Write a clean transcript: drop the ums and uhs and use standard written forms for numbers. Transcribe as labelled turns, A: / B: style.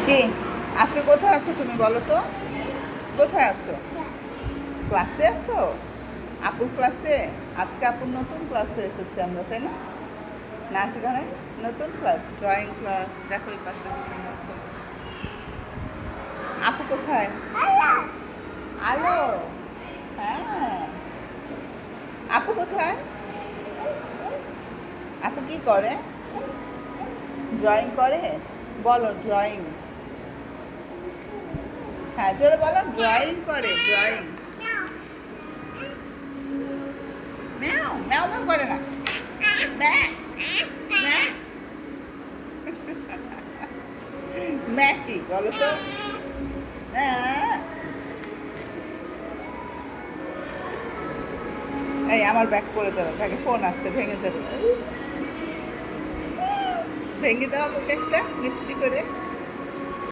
A: কি আজকে কোথায় আছো তুমি বলো তো? কোথায় আছো? ক্লাসে আছো? আপুর ক্লাসে? আজকে আপুর নতুন ক্লাসে এসেছে আমরা, তাই না? নাচ গানে নতুন ক্লাস, ড্রয়িং ক্লাস। দেখো এই পাঁচটা কি সুন্দর করে। আপু কোথায়? আলো। হ্যাঁ, আপু কোথায়? আপু কি করে? ড্রয়িং করে? বলো ড্রয়িং। হ্যাঁ, জোরে বলো, ড্রয়িং করে, ড্রয়িং। ম্যাও ম্যাও ম্যাও করে না। ম্যা ম্যা ম্যা কি বলো তো? হ্যাঁ। এই আমার ব্যাগ পড়ে যাবে, ব্যাগে ফোন আছে, ভেঙে যাবে। ভেঙে দেওয়া ওকে একটা মিষ্টি করে।